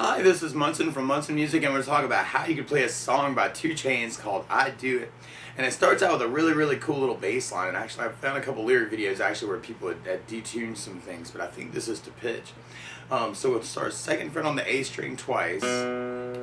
Hi, this is Munson from Munson Music, and we're going to talk about how you can play a song by Chainz called I Do It. And it starts out with a really cool little bass line, and actually I've found a couple lyric videos actually where people had detuned some things, but I think this is to pitch. So we'll start second fret on the A string twice, and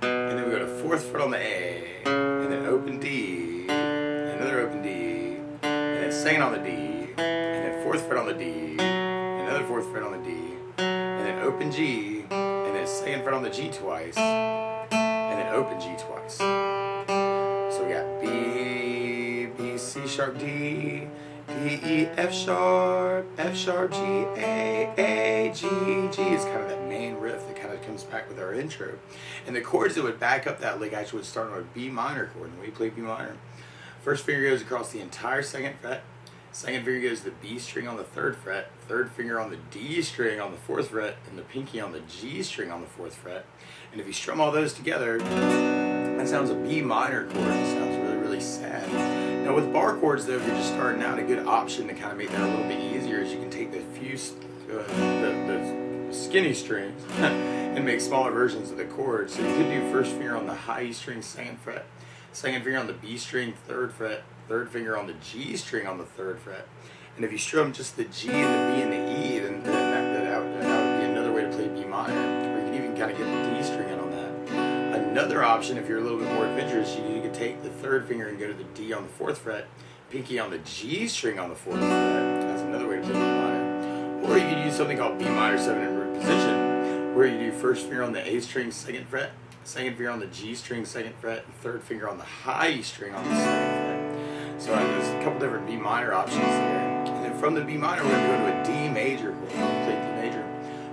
then we go to fourth fret on the A, and then open D, another open D, and then second on the D, and then fourth fret on the D, another fourth fret on the D, and then open G, and then second fret on the G twice, and then open G twice. So we got B, B, C sharp, D, D, E, F sharp, G, A, G. G is kind of that main riff that kind of comes back with our intro. And the chords that would back up that lick actually would start on a B minor chord, and we play B minor. First finger goes across the entire second fret. Second finger goes to the B string on the third fret, third finger on the D string on the fourth fret, and the pinky on the G string on the fourth fret. And if you strum all those together, that sounds a B minor chord. It sounds really sad. Now with bar chords though, if you're just starting out, a good option to kind of make that a little bit easier is you can take the skinny strings and make smaller versions of the chords. So you could do first finger on the high E string, second fret, second finger on the B string, third fret, third finger on the G string on the third fret. And if you strum just the G and the B and the E, then that would be another way to play B minor. Or you can even kind of get the D string in on that. Another option, if you're a little bit more adventurous, you could take the third finger and go to the D on the fourth fret, pinky on the G string on the fourth fret. That's another way to play B minor. Or you could use something called B minor 7 in root position, where you do first finger on the A string, second fret, second finger on the G string, second fret, and third finger on the high E string on the second fret. So there's a couple different B minor options there. And then from the B minor, we're going to go to a D major. We're going to play D major.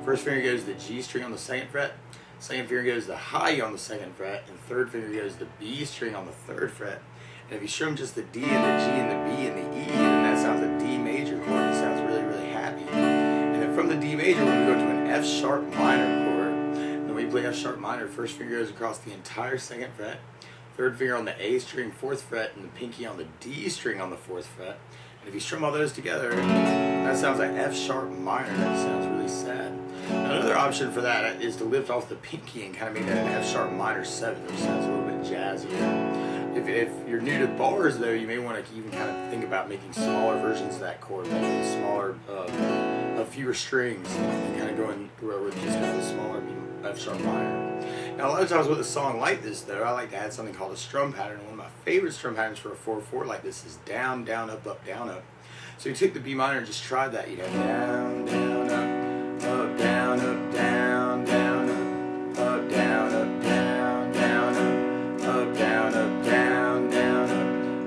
First finger goes to the G string on the second fret. Second finger goes to the high on the second fret. And third finger goes to the B string on the third fret. And if you strum just the D and the G and the B and the E, then that sounds a D major chord. It sounds really happy. And then from the D major, we're going to go to an F sharp minor chord. And then when you play F sharp minor, first finger goes across the entire second fret. Third finger on the A string, fourth fret, and the pinky on the D string on the fourth fret. And if you strum all those together, that sounds like F sharp minor. That sounds really sad. Another option for that is to lift off the pinky and kind of make that an F sharp minor 7, which sounds a little bit jazzier. If you're new to bars though, you may want to even kind of think about making smaller versions of that chord, making smaller, fewer strings, and kind of going with just kind of a smaller F sharp minor. Now a lot of times with a song like this though, I like to add something called a strum pattern. One of my favorite strum patterns for a 4/4 like this is down, down, up, up, down, up. So you took the B minor and just tried that. You'd have down, down, up, down, up, down, down, up, down, up, down, down, up, down, up, down, down,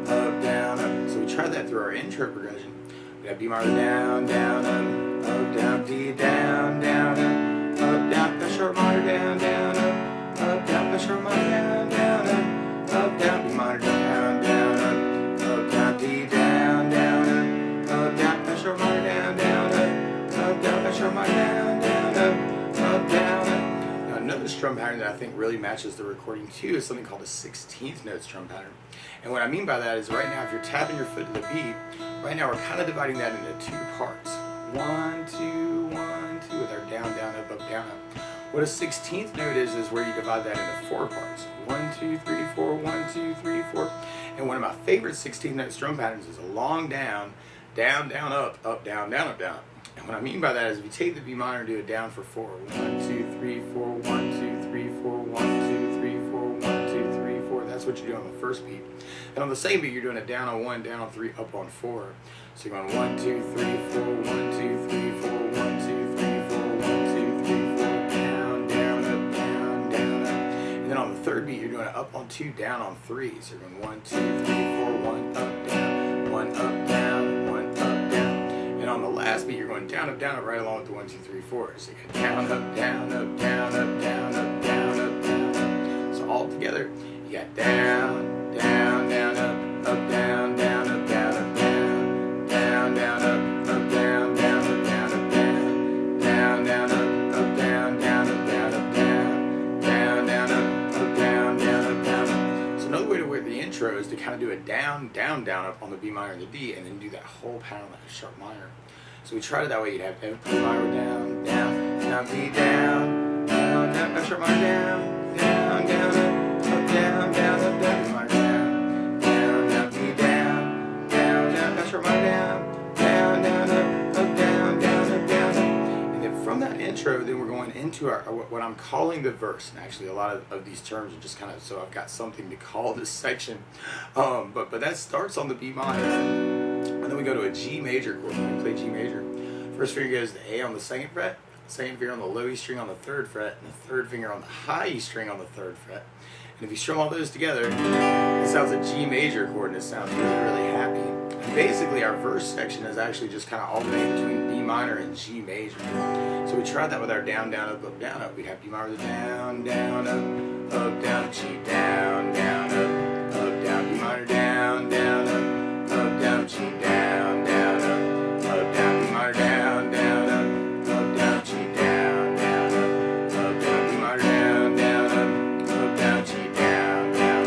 up, down, up. So we tried that through our intro progression. We have B minor down, down, up, down, D, down, down, up, down, F sharp minor, down, down, up, down, F sharp minor, down, up, down, B minor, down, down, up, down, D, down, down, up, down, F sharp minor, down, down, down, F sharp minor, down, down. Now another strum pattern that I think really matches the recording too is something called a 16th note strum pattern. And what I mean by that is right now if you're tapping your foot to the beat, right now we're kind of dividing that into 2 parts. 1, 2, 1, 2 with our down, down, up, down, up. What a 16th note is where you divide that into 4 parts. 1, 2, 3, 4, 1, 2, 3, 4. And one of my favorite 16th note strum patterns is a long down, down, down, up, down, down, up, down. And what I mean by that is if you take the B minor and do it down for 4. 1, 2, 3, 4, 1, 2, 3, 4, 1, 2, 3, 4, 1, 2, 3, 4. That's what you do on the first beat. And on the second beat, you're doing it down on 1, down on 3, up on 4. So you're going 1, 2, 3, 4, 1, 2, 3, 4, 1, 2, 3, 4, 1, 2, 3, 4, down, down, up, down, down, up. And then on the third beat, you're doing it up on 2, down on 3. So you're going 1, 2, 3, 4, 1, up, down, 1, up, down, 1, up, down. And on the last beat, you're going down, up, right along with the 1, 2, 3, 4. So you get down, up, down, up, down, up, down, up, down, up, down, up. So all together, you got down, down, down, up, down, down, up, down, up, down, down, down, up, down, down, up, down, up, down, down, down, up, down, down, up, down, up, down, down, down, up, down, down, up, down, up. So another way to work the intro is to kind of do a down, down, down, up on the B minor and the D, and then do that whole pattern on that F sharp minor. So we tried it that way. You'd have B minor down, down, down, D down, down, down, down, F sharp minor, down, down, down, up, down, down, up, down, B minor, down, down, down, B down, down, down, F sharp minor, down, down, down, up, down, down, up, down, up. And then from that intro, then we're going into our what I'm calling the verse. And actually, a lot of these terms are just kind of so I've got something to call this section. But that starts on the B minor, and then we go to a G major chord. When we play G major, first finger goes to A on the second fret, second finger on the low E string on the third fret, and the third finger on the high E string on the third fret. And if you strum all those together, it sounds a G major chord, and it sounds really, really happy. And basically, our verse section is actually just kind of alternating between B minor and G major. So we tried that with our down, down, up, down, up. We'd have B minor with a down, down, up, down, G, down, down, up, down, B minor, down, down, up, down, G, down, down, up, down, B minor, down, down, up, down, G, down, down, up, down, B minor, down, down, up, down, G, down, down,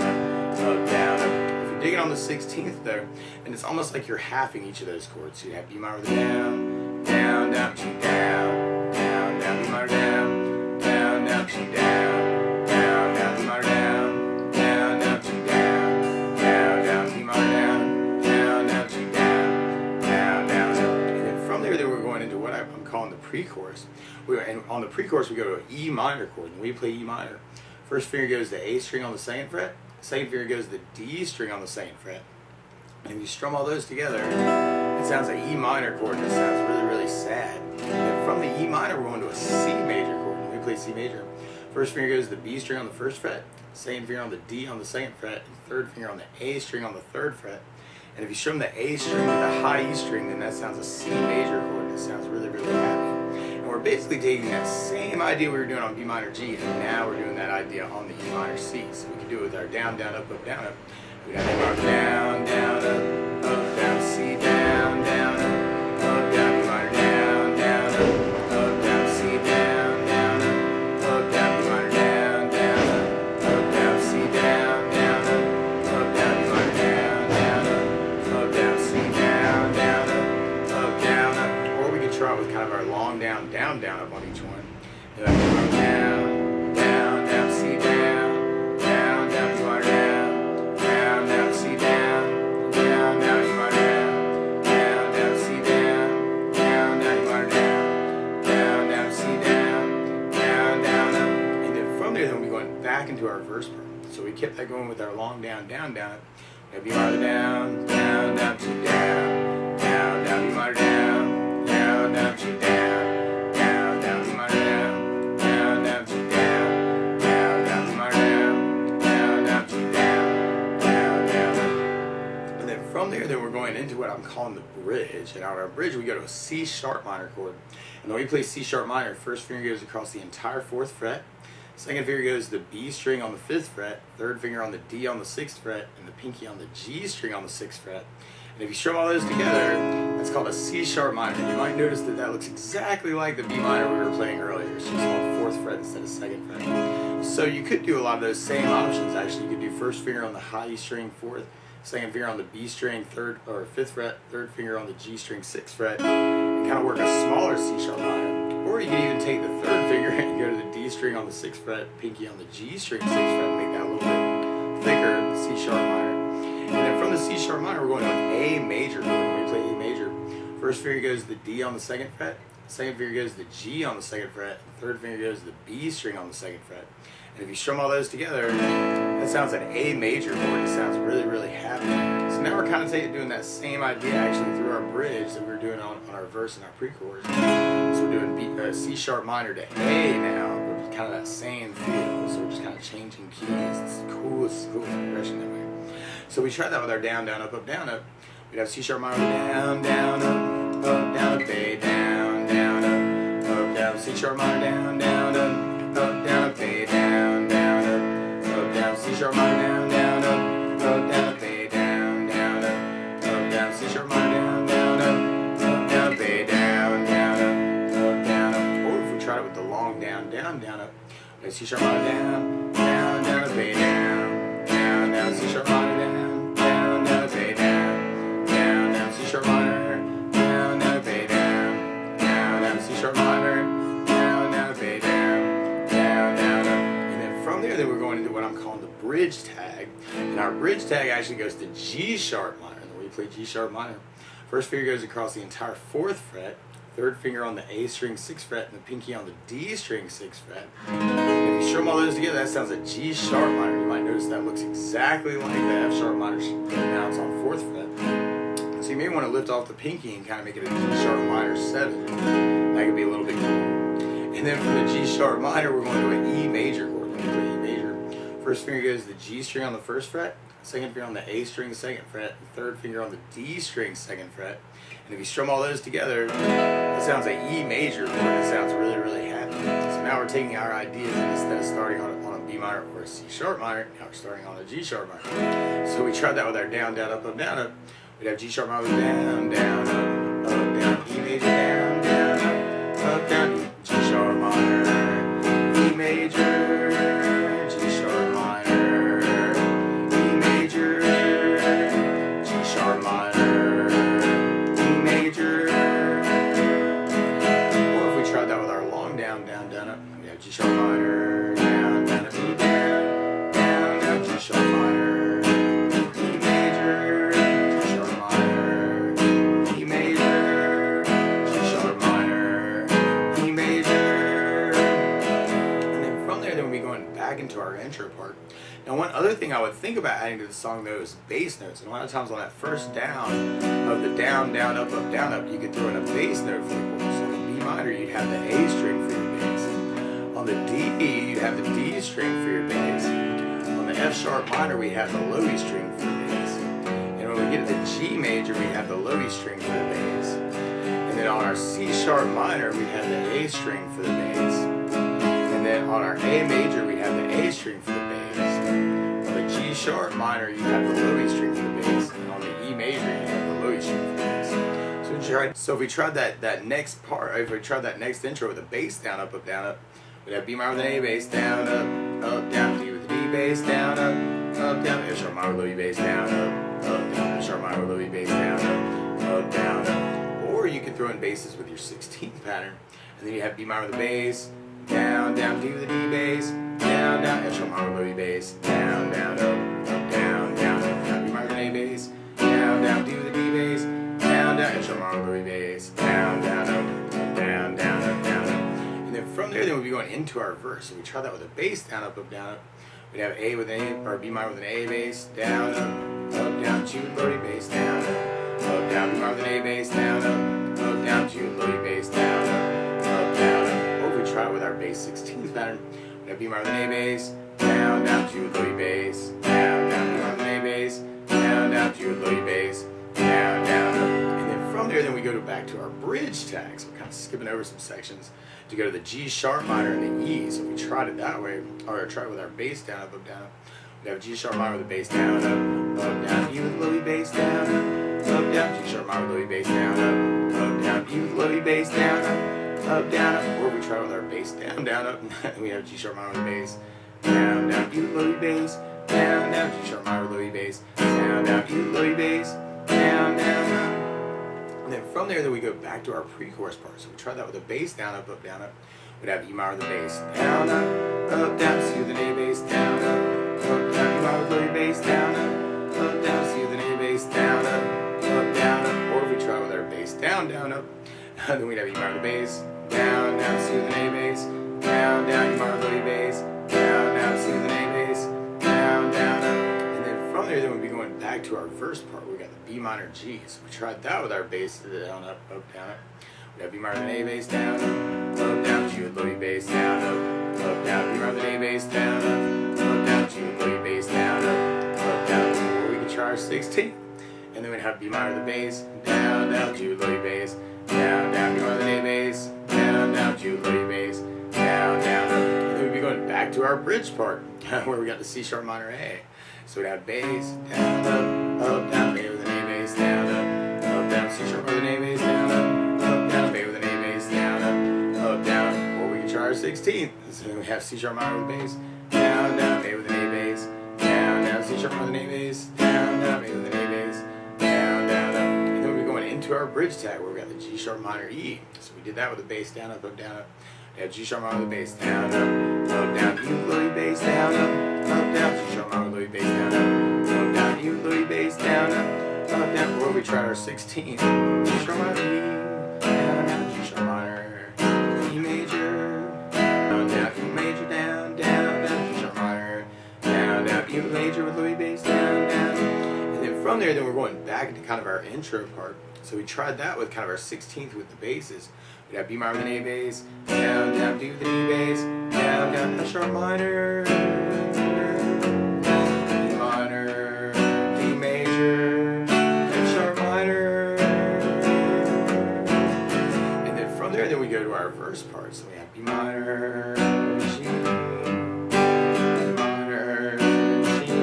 up, down, up. If you're digging on the 16th though, and it's almost like you're halving each of those chords. So you have B minor with a down, down, down, G, down, down, down, B minor, down, down, down, G, down, down, down, B minor, down, down, down, G, down, down, down, B minor, down, down, down, G, down, down, down. And then from there, we're going into what I'm calling the pre-chorus. And on the pre-chorus, we go to an E minor chord, and we play E minor. First finger goes to the A string on the second fret, second finger goes to the D string on the second fret. And if you strum all those together, it sounds like E minor chord, and it sounds really, really sad. And from the E minor, we're going to a C major chord, and we play C major. First finger goes to the B string on the first fret, second finger on the D on the second fret, and third finger on the A string on the third fret. And if you strum the A string to the high E string, then that sounds a C major chord, and it sounds really, really happy. And we're basically taking that same idea we were doing on B minor G, and now we're doing that idea on the E minor C. So we can do it with our down, down, up, down, up. We got down, down, up, down, C, down, down, up, down, B minor, down, down, up, down, C, down, down, up, down, B minor, down, down, up, down, C, down, down, up, down, B minor, down, down, up, down, C, down, down, up, down, up. Or we could try it with kind of our long down, down, down up on each one. Down, down, down, C, down, down, down, B minor, down. Back into our verse part. So we kept that going with our long down, down, down. B minor, down, down, down, G, down, down, down, B minor, down, down, down, G, down, down, down, B minor, down, down, down, G, down, down, down, B minor, down, down, down, G, down, down, down. And then from there, then we're going into what I'm calling the bridge. And on our bridge, we go to a C sharp minor chord. And when we play C sharp minor, first finger goes across the entire fourth fret. Second finger goes to the B string on the 5th fret, third finger on the D on the 6th fret, and the pinky on the G string on the 6th fret. And if you strum all those together, that's called a C sharp minor. You might notice that that looks exactly like the B minor we were playing earlier. It's just on 4th fret instead of 2nd fret. So you could do a lot of those same options. Actually, you could do first finger on the high E string 4th, second finger on the B string 3rd or 5th fret, third finger on the G string 6th fret, and kind of work a smaller C sharp minor. Or you can even take the third finger and go to the D string on the 6th fret, pinky on the G string 6th fret, and make that a little bit thicker, C sharp minor. And then from the C sharp minor, we're going to an A major chord. When we play A major, first finger goes to the D on the 2nd fret, second finger goes to the G on the 2nd fret, third finger goes to the B string on the 2nd fret. And if you strum all those together, that sounds like an A major chord. It sounds really, really happy. So now we're kind of doing that same idea actually through our bridge that we were doing on our verse and our pre-chorus. So we're doing C sharp minor to A now, but kind of that same feel. So we're just kind of changing keys. It's cool. It's cool progression that way. So we tried that with our down, down, up, down, up. We'd have C sharp minor down, down, up, down, up, A, down, down, up, down, C sharp minor down, down, up, down, up, A, down, down, up, down, C sharp minor down, down, up, down, up, A, down, down, up, down, C sharp minor down, down, up, down, up, A, down, down, down, up. Or if we tried it with the long down, down, down, up, C sharp minor down, down, down, up, A, down, down, down, C sharp minor down, down, down, up, A, down, down, down, C sharp minor, down, down, up, A, down, down, down, C sharp minor, down, down, up, A, down, down, bridge tag, and our bridge tag actually goes to G sharp minor. And then we play G sharp minor. First finger goes across the entire 4th fret, third finger on the A string 6th fret, and the pinky on the D string 6th fret. And if you strum all those together, that sounds like G sharp minor. You might notice that looks exactly like the F sharp minor now it's on 4th fret. So you may want to lift off the pinky and kind of make it a G sharp minor 7. That could be a little bit cool. And then from the G sharp minor, we're going to an E major chord. Let me play E major. First finger goes to the G string on the 1st fret, second finger on the A string 2nd fret, and third finger on the D string 2nd fret. And if you strum all those together, that sounds like E major chord. It sounds really, really happy. So now we're taking our ideas, and instead of starting on a B minor or a C sharp minor, now we're starting on a G sharp minor. So we tried that with our down, down, up, down, up. We'd have G sharp minor with down, down, up, down, E major, down, down, up, down, G sharp minor, E major, G sharp minor, E major, G sharp minor, E major. Or if we tried that with our long down, down, down, up, we have G sharp minor, down, down, up, E down, down, down, G sharp minor, E major, G sharp minor, E major, G sharp minor, E major. And then from there, then we'll be going back into our intro part. Now, one other thing I would think about adding to the song, though, is bass notes. And a lot of times on that first down of the down, down, up, down, up, you could throw in a bass note for the chorus. So on the B minor, you'd have the A string for your bass. On the D, you'd have the D string for your bass. On the F sharp minor, we have the low E string for the bass. And when we get to the G major, we have the low E string for the bass. And then on our C sharp minor, we have the A string for the bass. And then on our A major, we have the A string for the bass. On the G sharp minor, you have the low E string for the bass. And on the E major, you have the low E string for the bass. So if we tried that next part, if we tried that next intro with a bass down, up, down, up, we'd have B minor with an A bass, down, up, down, D with the D bass, down, down, F sharp minor with low E bass, down, down, F sharp minor with low E bass, down, down, up. Or you could throw in basses with your 16th pattern, and then you have B minor with a bass, down, down, D with a D bass, down, down, F sharp minor with low E bass, down, down, up, down, down, up, B minor with an A bass, down, down, D with a D bass, down, down, F sharp minor with low E bass, down, down, up, down, down, up, down, up. And then from there, then we'll be going into our verse. So we try that with a bass down, up, down, up. We'd have A with an A, or B minor with an A bass, down, down, G with low E bass, down, down, B minor with an A bass, down, down, G with low E bass, down, down. Or if we try it with our bass 16th pattern, we'd have B minor with an A bass, down, G with low E bass, down, B minor with an A bass, down, G with low E bass, down, And then from there, then we go back to our bridge tags. We're kind of skipping over some sections to go to the G sharp minor and the E. So if we tried it that way, or try it with our bass down, up, down, we'd have G sharp minor with a bass down, down, E with low E bass, down, down, G sharp minor with low E bass, down, down, E with low E bass, down, down. Or we try it with our bass down, up, and we have G sharp minor with a bass, down, E with low E bass, down, G sharp minor with low E bass, down, E with low E bass, down. And then from there, then we go back to our pre-chorus part. So we try that with a bass down, up, down, up. We'd have E minor with the bass, down, down, C with an A bass, down, down, E minor with low E bass, down, down, C with an A bass, down, down. Or if we try with our bass down, up, then we'd have E minor with the bass, down, C with an A bass, down, E minor with low E bass, down, C with an A bass, down, And then from there, then we'd be going back to our verse part. We got the B minor G. So we tried that with our bass down, up, down, up. We have B minor with an A bass, down, down, G with low E bass, down, down, B minor with an A bass, down, down, G with low E bass, down, down. Or we could try our 16th, and then we'd have B minor with the bass, down, G with low E bass, down, B minor with an A bass, down, G with low E bass, down, And then we'd be going back to our bridge part, where we got the C sharp minor A. So we'd have bass, down, down, A with an A bass, down, down, C sharp with an A bass, down, down, A with an A bass, down, down. Or we could try our 16th. So we have C sharp minor with a bass, down, A with an A bass, down, C sharp with an A bass, down, A with an A bass, down, And then we'll be going into our bridge tag where we got the G sharp minor E. So we did that with a bass down, up, down, up. Yeah, G sharp minor with the bass, down, up, down, E with Louis bass, down, up, down, G sharp minor with Louis bass, down, up, down, E with Louis bass, down, up, down. Where we tried our 16th, G sharp minor, E, down, G sharp minor, E major, down, E major, down, G sharp minor, down, E major with Louis bass, down. And then from there, then we're going back into kind of our intro part. So we tried that with kind of our 16th with the basses. We'd have B minor with an A bass, down, D with an E bass, down, F sharp minor, E minor, D major, F sharp minor. And then from there, then we go to our verse part. So we have B minor, G, E minor, G, E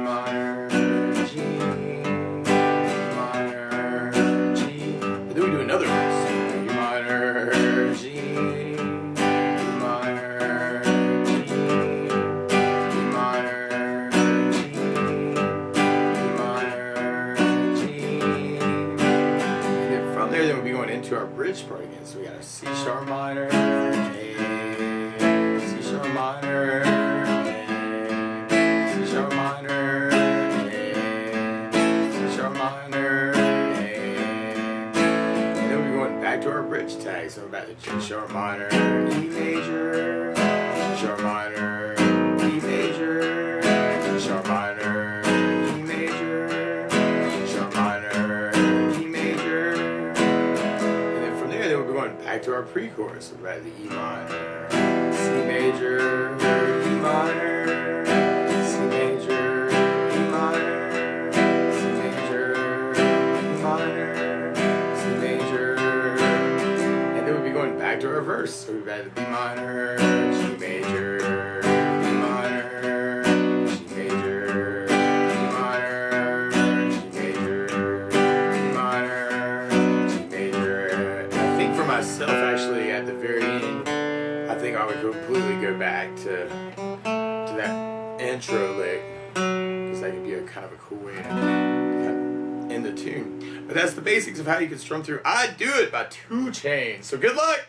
minor, G, E minor, G. And then we do another verse. E minor, G, E minor, G, E minor, G, E minor, G. And then from there, then we'll be going into our bridge part again. So we got a C sharp minor, A, C sharp minor, A, C sharp minor, A, C sharp minor, A. And then we'll be going back to our bridge tag. So we're back to G sharp minor, E major, G sharp minor, E major, G sharp minor, E major, G sharp minor, E major. And then from there, then we'll be going back to our pre-chorus. So we're back to E minor, C major, E minor, C major, E minor, C major, E minor, C major. And then we'll be going back to our verse. So we've got the B minor, G major, B minor, G major, B minor, G major, B minor, G major. And I think for myself, actually, at the very end, I think I would completely go back to that intro lick, because that could be a kind of a cool way to kind of end the tune. But that's the basics of how you can strum through I Do It by 2 Chainz. So good luck!